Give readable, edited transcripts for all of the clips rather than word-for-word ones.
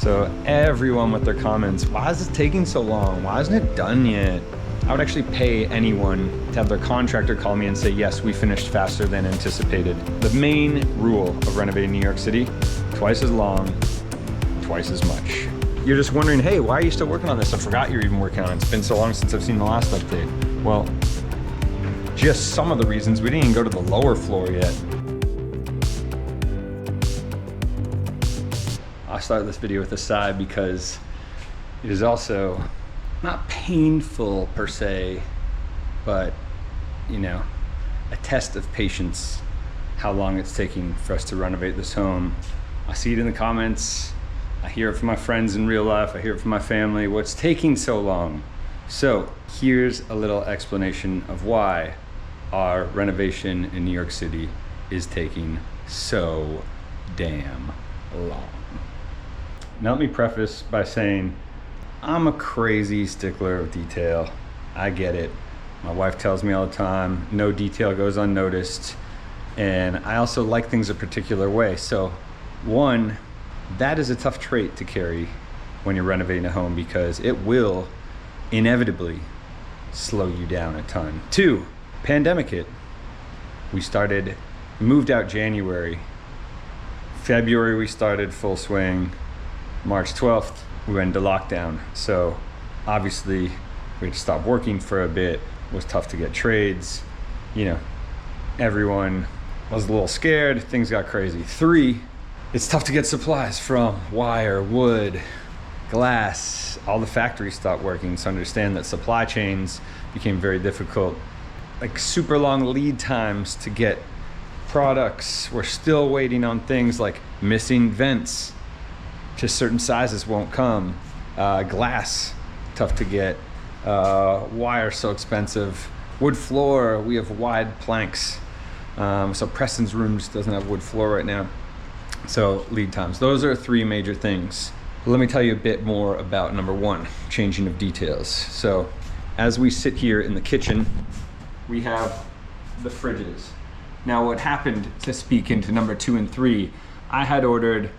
So everyone with their comments, why is it taking so long? Why isn't it done yet? I would actually pay anyone to have their contractor call me and say, yes, we finished faster than anticipated. The main rule of renovating New York City, twice as long, twice as much. You're just wondering, hey, why are you still working on this? I forgot you're even working on it. It's been so long since I've seen the last update. Well, just some of the reasons. We didn't even go to the lower floor yet. I'll start this video with a sigh because it is also not painful per se, but you know, a test of patience, how long it's taking for us to renovate this home. I see it in the comments. I hear it from my friends in real life. I hear it from my family. What's taking so long? So here's a little explanation of why our renovation in New York City is taking so damn long. Now let me preface by saying I'm a crazy stickler of detail. I get it. My wife tells me all the time, no detail goes unnoticed. And I also like things a particular way. So one, that is a tough trait to carry when you're renovating a home because it will inevitably slow you down a ton. Two, pandemic hit. We moved out January. February we started full swing. March 12th, we went into lockdown. So obviously we had to stop working for a bit. It was tough to get trades. You know, everyone was a little scared. Things got crazy. Three, it's tough to get supplies from wire, wood, glass. All the factories stopped working. So understand that supply chains became very difficult. Like super long lead times to get products. We're still waiting on things like missing vents. Just certain sizes won't come. Glass, tough to get. Wire, so expensive. Wood floor, we have wide planks. So Preston's room just doesn't have wood floor right now. So lead times. Those are three major things. Let me tell you a bit more about number one, changing of details. So as we sit here in the kitchen, we have the fridges. Now what happened, to speak into number 2 and 3, I had ordered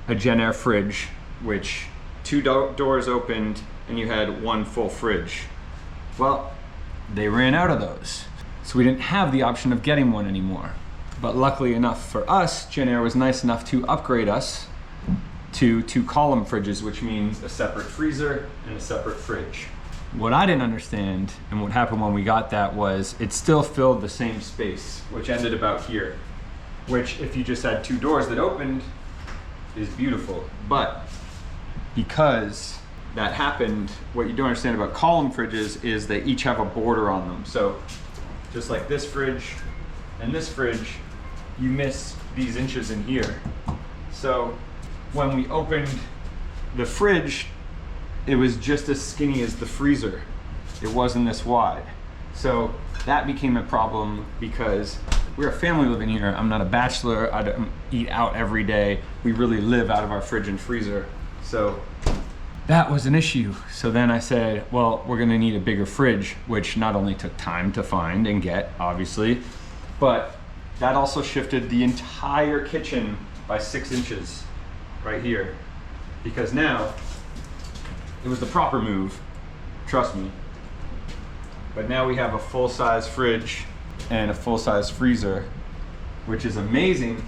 a Gen Air fridge, which 2 doors opened and you had 1 full fridge. Well, they ran out of those. So we didn't have the option of getting one anymore. But luckily enough for us, Gen Air was nice enough to upgrade us to 2-column fridges, which means a separate freezer and a separate fridge. What I didn't understand and what happened when we got that was it still filled the same space, which ended about here, which if you just had 2 doors that opened is beautiful. But because that happened, what you don't understand about column fridges is they each have a border on them. So just like this fridge and this fridge, you miss these inches in here. So when we opened the fridge, it was just as skinny as the freezer. It wasn't this wide. So that became a problem because we're a family living here. I'm not a bachelor. I don't eat out every day. We really live out of our fridge and freezer. So that was an issue. So then I said, well, we're gonna need a bigger fridge, which not only took time to find and get, obviously, but that also shifted the entire kitchen by 6 inches right here. Because now, it was the proper move, trust me. But now we have a full-size fridge and a full-size freezer, which is amazing,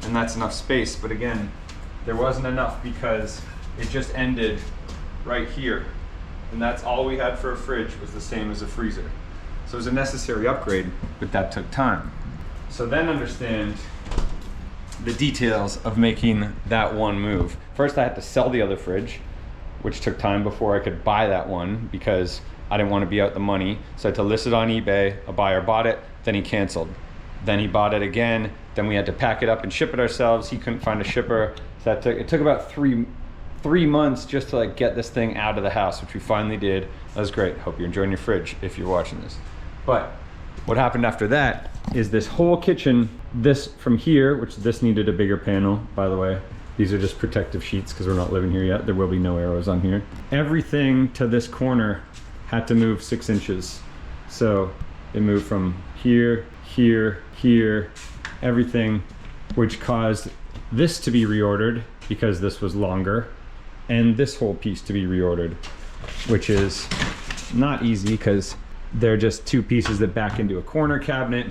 and that's enough space. But again, there wasn't enough because it just ended right here. And that's all we had for a fridge, was the same as a freezer. So it was a necessary upgrade, but that took time. So then understand the details of making that one move. First, I had to sell the other fridge, which took time before I could buy that one because I didn't want to be out the money. So I had to list it on eBay. A buyer bought it, then he canceled. Then he bought it again. Then we had to pack it up and ship it ourselves. He couldn't find a shipper. So it took about three months just to like get this thing out of the house, which we finally did. That was great. Hope you're enjoying your fridge if you're watching this. But what happened after that is this whole kitchen, this from here, which this needed a bigger panel, by the way. These are just protective sheets because we're not living here yet. There will be no arrows on here. Everything to this corner had to move 6 inches. So it moved from here, here, here, everything, which caused this to be reordered because this was longer. and this whole piece to be reordered, which is not easy because they're just two pieces that back into a corner cabinet.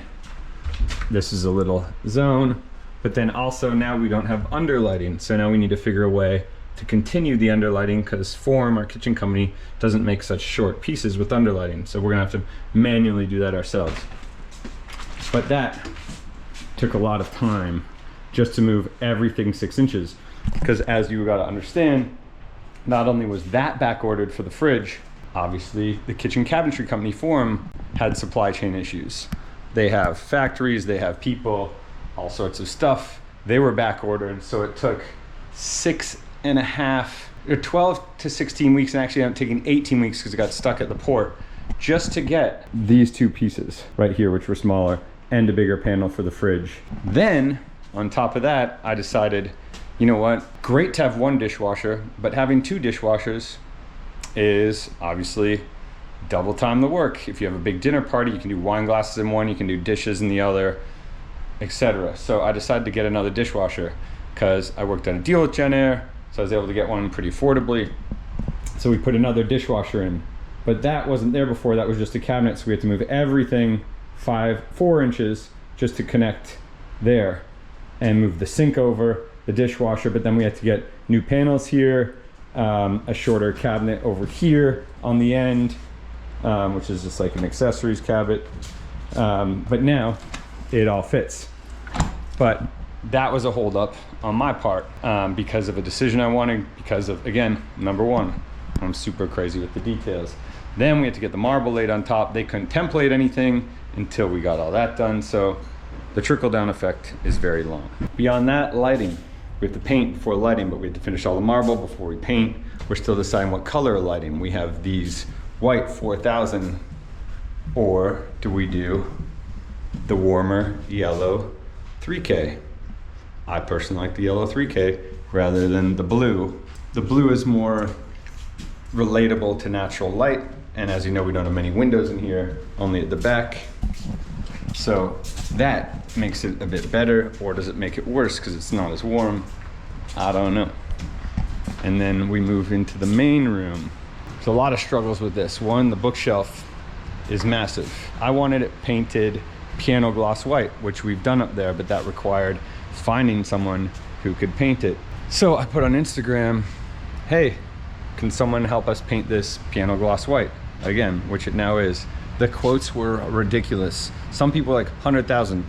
This is a little zone, but then also now we don't have underlighting. So now we need to figure a way to continue the underlighting because Form, our kitchen company, doesn't make such short pieces with underlighting. So we're gonna have to manually do that ourselves. But that took a lot of time just to move everything 6 inches. Because as you gotta understand, not only was that back ordered for the fridge, obviously the kitchen cabinetry company Form had supply chain issues. They have factories, they have people, all sorts of stuff. They were back ordered, so it took 12 to 16 weeks, and actually I'm taking 18 weeks because it got stuck at the port, just to get these two pieces right here, which were smaller, and a bigger panel for the fridge. Then, on top of that, I decided, you know what, great to have one dishwasher, but having 2 dishwashers is obviously double time the work. If you have a big dinner party, you can do wine glasses in one, you can do dishes in the other, etc. So I decided to get another dishwasher because I worked on a deal with Jen Air, so I was able to get one pretty affordably. So we put another dishwasher in, but that wasn't there before. That was just a cabinet, so we had to move everything 4 inches just to connect there, and move the sink over, the dishwasher, but then we had to get new panels here, a shorter cabinet over here on the end, which is just like an accessories cabinet. But now it all fits. But that was a holdup on my part because of a decision I wanted, because of, again, number one, I'm super crazy with the details. Then we had to get the marble laid on top. They couldn't template anything until we got all that done. So the trickle down effect is very long. Beyond that, lighting. We have to paint before lighting, but we have to finish all the marble before we paint. We're still deciding what color of lighting. We have these white 4000, or do we do the warmer yellow 3K? I personally like the yellow 3K rather than the blue. The blue is more relatable to natural light, and as you know, we don't have many windows in here, only at the back. So that makes it a bit better, or does it make it worse because it's not as warm? I don't know. And then we move into the main room. There's a lot of struggles with this. One, the bookshelf is massive. I wanted it painted piano gloss white, which we've done up there, but that required finding someone who could paint it. So I put on Instagram, hey, can someone help us paint this piano gloss white? Again, which it now is. The quotes were ridiculous. Some people were like 100,000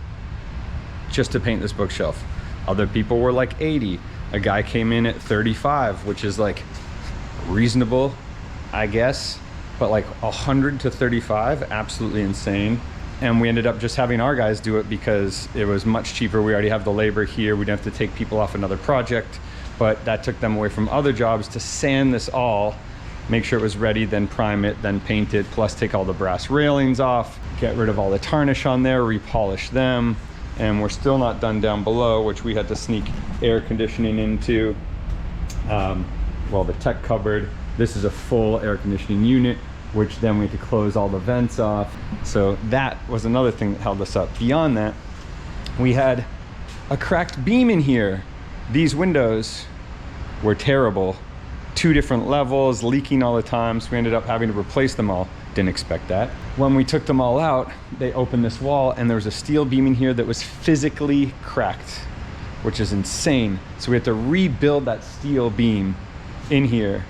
just to paint this bookshelf. Other people were like 80. A guy came in at 35, which is like reasonable, I guess, but like 100 to 35, absolutely insane. And we ended up just having our guys do it because it was much cheaper. We already have the labor here. We didn't have to take people off another project, but that took them away from other jobs to sand this all, make sure it was ready, then prime it, then paint it, plus take all the brass railings off, get rid of all the tarnish on there, repolish them. And we're still not done down below, which we had to sneak air conditioning into. Well, the tech cupboard. This is a full air conditioning unit, which then we had to close all the vents off. So that was another thing that held us up. Beyond that, we had a cracked beam in here. These windows were terrible. 2 different levels, leaking all the time, so we ended up having to replace them all. Didn't expect that. When we took them all out, they opened this wall and there was a steel beam in here that was physically cracked, which is insane. So we had to rebuild that steel beam in here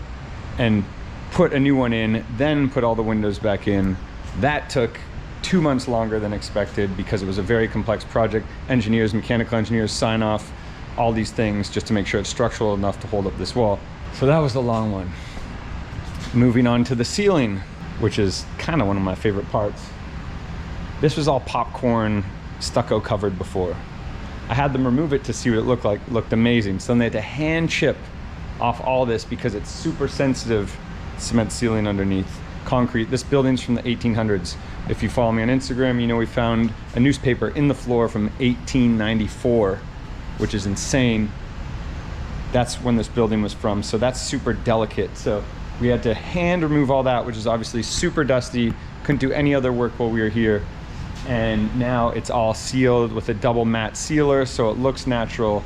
and put a new one in, then put all the windows back in. That took 2 months longer than expected because it was a very complex project. Engineers, mechanical engineers sign off all these things just to make sure it's structural enough to hold up this wall. So that was the long one. Moving on to the ceiling, which is kind of one of my favorite parts. This was all popcorn stucco covered before. I had them remove it to see what it looked like. It looked amazing. So then they had to hand chip off all this because it's super sensitive cement ceiling underneath concrete. This building's from the 1800s. If you follow me on Instagram, you know we found a newspaper in the floor from 1894, which is insane. That's when this building was from, so that's super delicate. So we had to hand remove all that, which is obviously super dusty. Couldn't do any other work while we were here. And now it's all sealed with a double matte sealer, so it looks natural.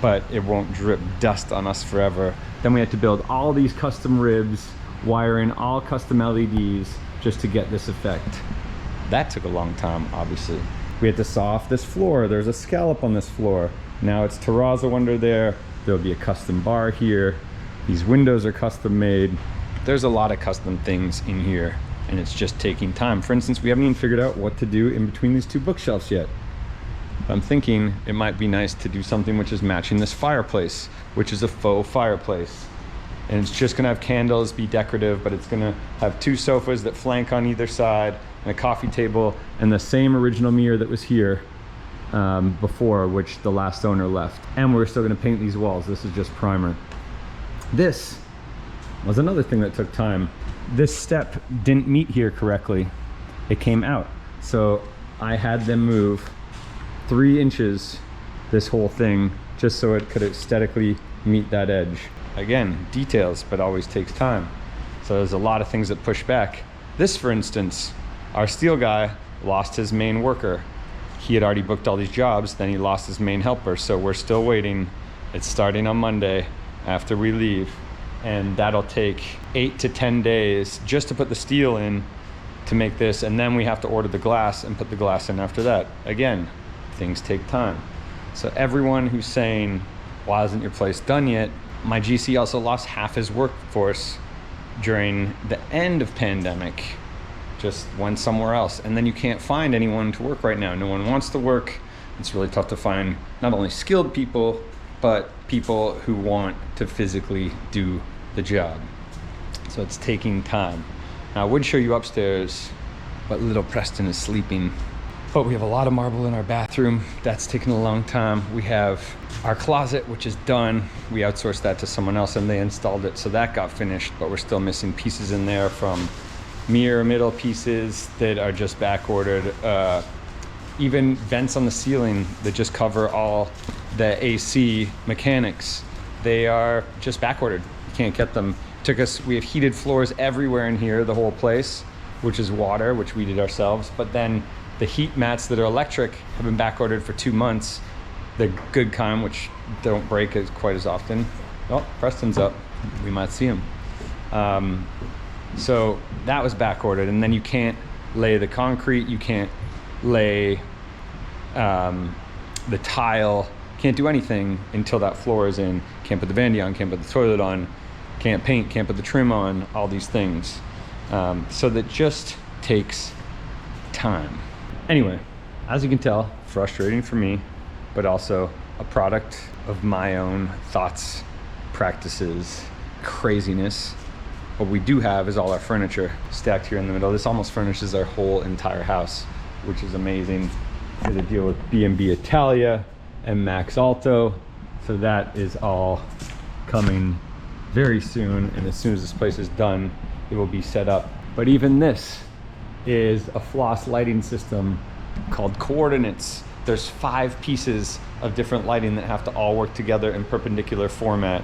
but it won't drip dust on us forever. Then we had to build all these custom ribs, wire in all custom LEDs just to get this effect. That took a long time, obviously. We had to saw off this floor. There's a scallop on this floor. Now it's terrazzo under there. There'll be a custom bar here. These windows are custom made. There's a lot of custom things in here, and it's just taking time. For instance, we haven't even figured out what to do in between these two bookshelves yet. I'm thinking it might be nice to do something which is matching this fireplace, which is a faux fireplace. And it's just gonna have candles, be decorative, but it's gonna have two sofas that flank on either side, and a coffee table, and the same original mirror that was here before, which the last owner left. And we're still gonna paint these walls. This is just primer. This was another thing that took time. This step didn't meet here correctly. It came out. So I had them move 3 inches, this whole thing, just so it could aesthetically meet that edge. Again, details, but always takes time. So there's a lot of things that push back. This, for instance, our steel guy lost his main worker. He had already booked all these jobs, then he lost his main helper. So we're still waiting. It's starting on Monday after we leave. And that'll take 8 to 10 days just to put the steel in to make this. And then we have to order the glass and put the glass in after that. Again, things take time. So everyone who's saying, why isn't your place done yet? My GC also lost half his workforce during the end of pandemic, just went somewhere else. And then you can't find anyone to work right now. No one wants to work. It's really tough to find not only skilled people, but people who want to physically do the job. So it's taking time. Now I would show you upstairs, but little Preston is sleeping. But we have a lot of marble in our bathroom. That's taken a long time. We have our closet, which is done. We outsourced that to someone else and they installed it. So that got finished, but we're still missing pieces in there from mirror middle pieces that are just back ordered. Even vents on the ceiling that just cover all the AC mechanics. They are just back ordered. You can't get them. We have heated floors everywhere in here, the whole place, which is water, which we did ourselves. But then the heat mats that are electric have been back ordered for 2 months. The good kind, which don't break quite as often. Oh, Preston's up. We might see him. So that was back ordered. And then you can't lay the concrete. You can't lay the tile. Can't do anything until that floor is in. Can't put the vanity on, can't put the toilet on, can't paint, can't put the trim on, all these things. So that just takes time. Anyway, as you can tell, frustrating for me, but also a product of my own thoughts, practices, craziness. What we do have is all our furniture stacked here in the middle. This almost furnishes our whole entire house, which is amazing. We had to deal with B&B Italia and Max Alto. So that is all coming very soon. And as soon as this place is done, it will be set up. But even this is a floss lighting system called Coordinates. There's 5 pieces of different lighting that have to all work together in perpendicular format.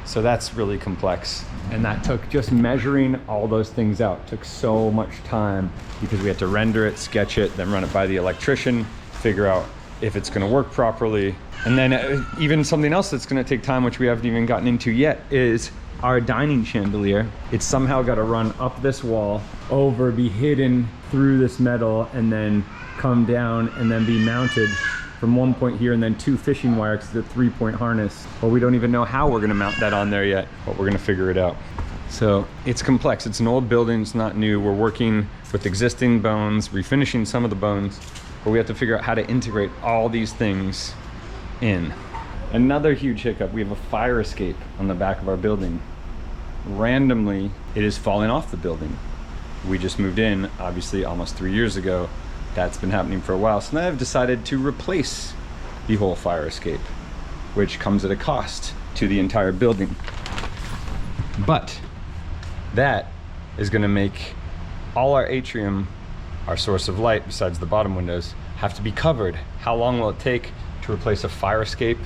So that's really complex. And that took, just measuring all those things out, took so much time because we had to render it, sketch it, then run it by the electrician, figure out if it's gonna work properly. And then even something else that's gonna take time, which we haven't even gotten into yet, is our dining chandelier. It's somehow gotta run up this wall, over, be hidden through this metal, and then come down and then be mounted from one point here, and then 2 fishing wires to the 3-point harness. Well, we don't even know how we're gonna mount that on there yet, but we're gonna figure it out. So it's complex. It's an old building, it's not new. We're working with existing bones, refinishing some of the bones, but we have to figure out how to integrate all these things in. Another huge hiccup, we have a fire escape on the back of our building. Randomly, it is falling off the building. We just moved in, obviously, almost 3 years ago. That's been happening for a while. So now I've decided to replace the whole fire escape, which comes at a cost to the entire building. But that is gonna make all our atrium, our source of light, besides the bottom windows, have to be covered. How long will it take to replace a fire escape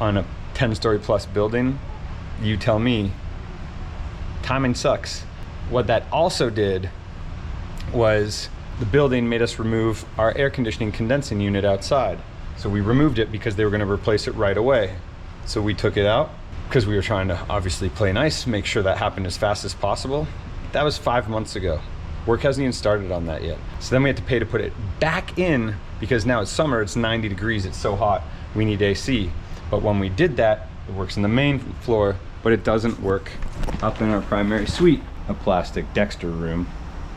on a 10-story plus building? You tell me. Timing sucks. What that also did was the building made us remove our air conditioning condensing unit outside. So we removed it because they were going to replace it right away. So we took it out because we were trying to obviously play nice, make sure that happened as fast as possible. That was 5 months ago. Work hasn't even started on that yet. So then we had to pay to put it back in because now it's summer, it's 90 degrees, it's so hot, we need AC. But when we did that, it works in the main floor, but it doesn't work up in our primary suite. A plastic Dexter room,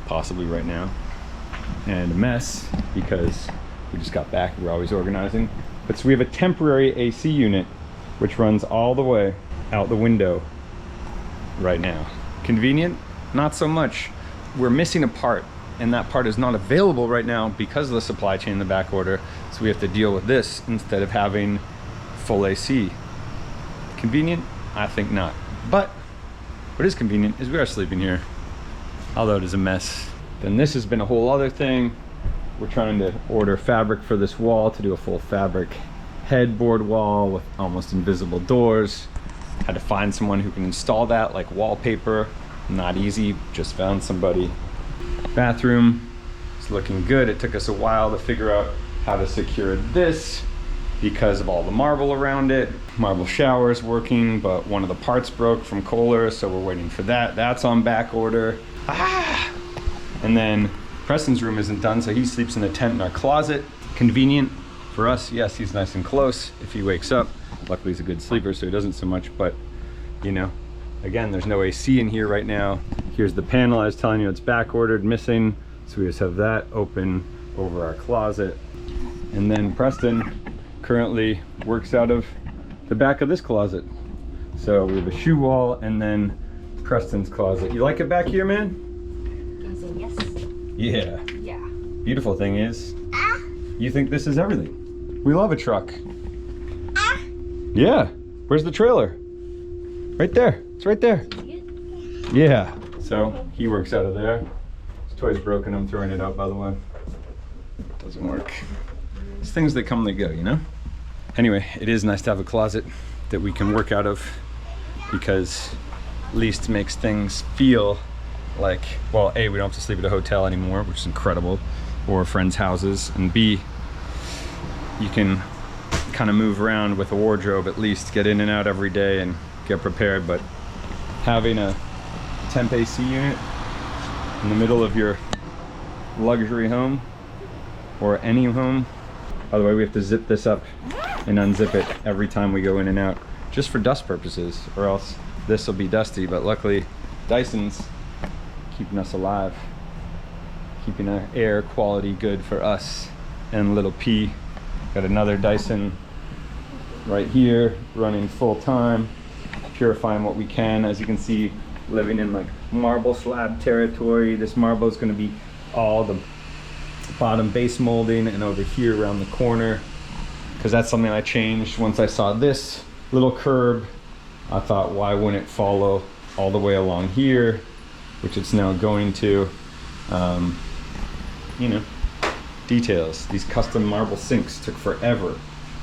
possibly right now, and a mess because we just got back, we're always organizing. But so we have a temporary AC unit which runs all the way out the window right now. Convenient? Not so much. We're missing a part, and that part is not available right now because of the supply chain in the back order, so we have to deal with this instead of having full AC. Convenient? I think not. But what is convenient is we are sleeping here, although it is a mess. Then this has been a whole other thing. We're trying to order fabric for this wall to do a full fabric headboard wall with almost invisible doors. Had to find someone who can install that, like wallpaper. Not easy, just found somebody. Bathroom is looking good. It took us a while to figure out how to secure this because of all the marble around it. Marble shower's working, but one of the parts broke from Kohler, so we're waiting for that. That's on back order. And then Preston's room isn't done, so he sleeps in a tent in our closet. Convenient for us, yes, he's nice and close if he wakes up. Luckily he's a good sleeper, so he doesn't so much, but you know, again, there's no AC in here right now. Here's the panel I was telling you, it's back ordered, missing, so we just have that open over our closet. And then Preston currently works out of the back of this closet. So we have a shoe wall and then Preston's closet. You like it back here, man? Can say yes. Yeah. Yeah. Beautiful thing is, you think this is everything. We love a truck. Yeah. Where's the trailer? Right there. It's right there. Yeah. So he works out of there. His toy's broken. I'm throwing it out, by the way. Doesn't work. It's things that come, they go, you know? Anyway, it is nice to have a closet that we can work out of because at least makes things feel like, well, A, we don't have to sleep at a hotel anymore, which is incredible, or friends' houses, and B, you can kind of move around with a wardrobe, at least get in and out every day and get prepared. But having a temp AC unit in the middle of your luxury home or any home, by the way, we have to zip this up and unzip it every time we go in and out, just for dust purposes, or else this will be dusty. But luckily Dyson's keeping us alive, keeping our air quality good for us and little P. Got another Dyson right here running full time, purifying what we can. As you can see, living in like marble slab territory. This marble is going to be all the bottom base molding, and over here around the corner, because that's something I changed once I saw this little curb. I thought, why wouldn't it follow all the way along here, which it's now going to. You know, details. These custom marble sinks took forever.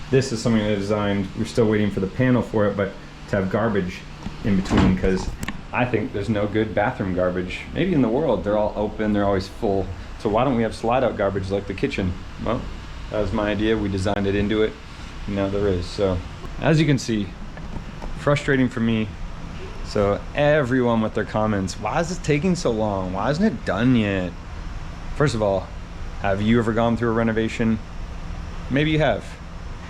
This is something I designed. We're still waiting for the panel for it, but to have garbage in between, because I think there's no good bathroom garbage, maybe in the world. They're all open, they're always full. So why don't we have slide out garbage like the kitchen? Well, that was my idea. We designed it into it, and now there is. So as you can see, frustrating for me. So everyone with their comments, why is this taking so long? Why isn't it done yet? First of all, have you ever gone through a renovation? Maybe you have.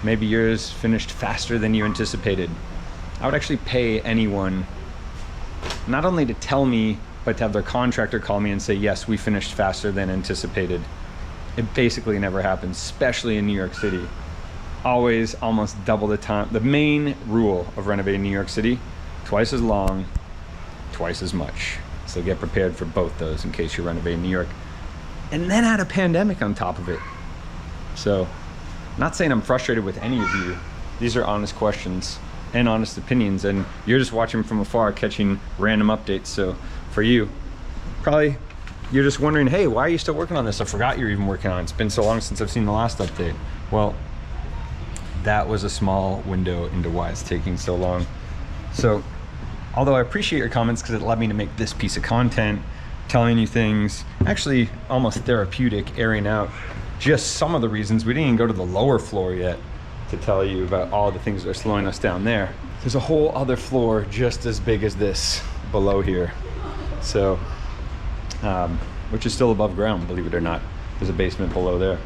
Maybe yours finished faster than you anticipated. I would actually pay anyone not only to tell me, but to have their contractor call me and say, yes, we finished faster than anticipated. It basically never happens, especially in New York City. Always almost double the time. The main rule of renovating New York City, twice as long, twice as much. So get prepared for both those in case you're renovating New York. And then add a pandemic on top of it. So, not saying I'm frustrated with any of you. These are honest questions and honest opinions, and you're just watching from afar, catching random updates. So for you, probably you're just wondering, hey, why are you still working on this? I forgot you're even working on it. It's been so long since I've seen the last update. Well, that was a small window into why it's taking so long. So, although I appreciate your comments because it led me to make this piece of content, telling you things, actually almost therapeutic, airing out just some of the reasons. We didn't even go to the lower floor yet. to tell you about all the things that are slowing us down there. There's a whole other floor just as big as this below here. So, which is still above ground, believe it or not. There's a basement below there.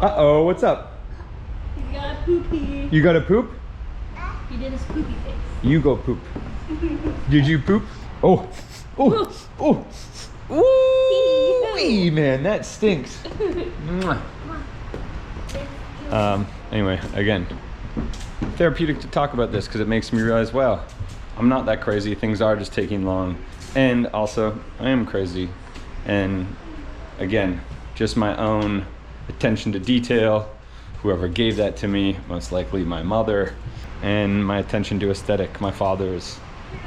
Uh-oh, what's up? He's got a poopy. You got to poop? He did his poopy face. You go poop. Did you poop? Oh, oh, oh. Ooh, man, that stinks. Mwah. Anyway, again, therapeutic to talk about this because it makes me realize, wow, I'm not that crazy. Things are just taking long. And also, I am crazy. And again, just my own attention to detail. Whoever gave that to me, most likely my mother. And my attention to aesthetic, my father's.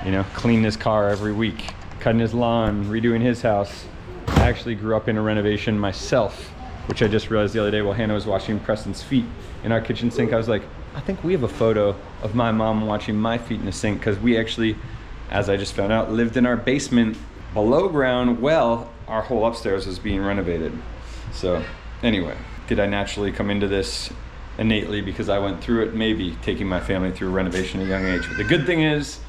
You know, cleaning his car every week, cutting his lawn, redoing his house. I actually grew up in a renovation myself, which I just realized the other day while Hannah was washing Preston's feet in our kitchen sink. I was like, I think we have a photo of my mom watching my feet in the sink, because we actually, as I just found out, lived in our basement below ground while our whole upstairs was being renovated. So anyway, did I naturally come into this innately because I went through it? Maybe, taking my family through renovation at a young age. But the good thing is,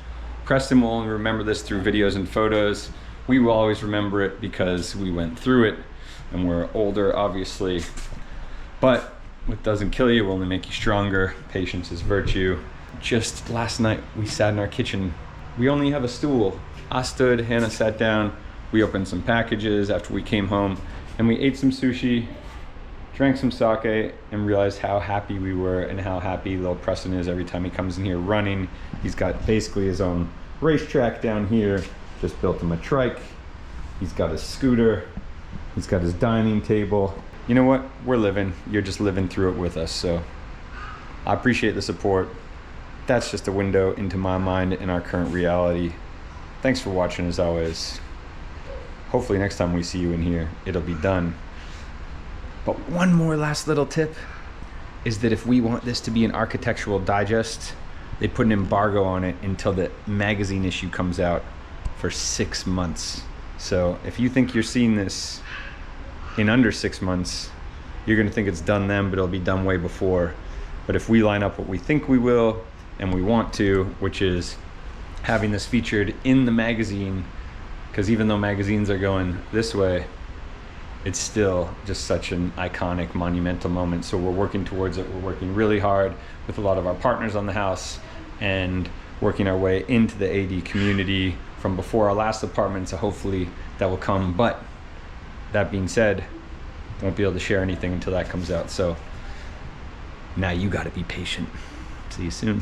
Preston will only remember this through videos and photos. We will always remember it because we went through it, and we're older, obviously. But what doesn't kill you will only make you stronger. Patience is virtue. Just last night, we sat in our kitchen. We only have a stool. I stood, Hannah sat down. We opened some packages after we came home, and we ate some sushi, drank some sake, and realized how happy we were and how happy little Preston is every time he comes in here running. He's got basically his own racetrack down here. Just built him a trike. He's got his scooter. He's got his dining table. You know what? We're living. You're just living through it with us. So I appreciate the support. That's just a window into my mind and our current reality. Thanks for watching as always. Hopefully next time we see you in here, it'll be done. But one more last little tip is that if we want this to be an architectural digest, they put an embargo on it until the magazine issue comes out for 6 months. So if you think you're seeing this in under 6 months, you're gonna think it's done then, but it'll be done way before. But if we line up what we think we will and we want to, which is having this featured in the magazine, because even though magazines are going this way, it's still just such an iconic, monumental moment. So we're working towards it. We're working really hard with a lot of our partners on the house and working our way into the AD community from before our last apartment. So hopefully that will come. But that being said, won't be able to share anything until that comes out. So now you got to be patient. See you soon.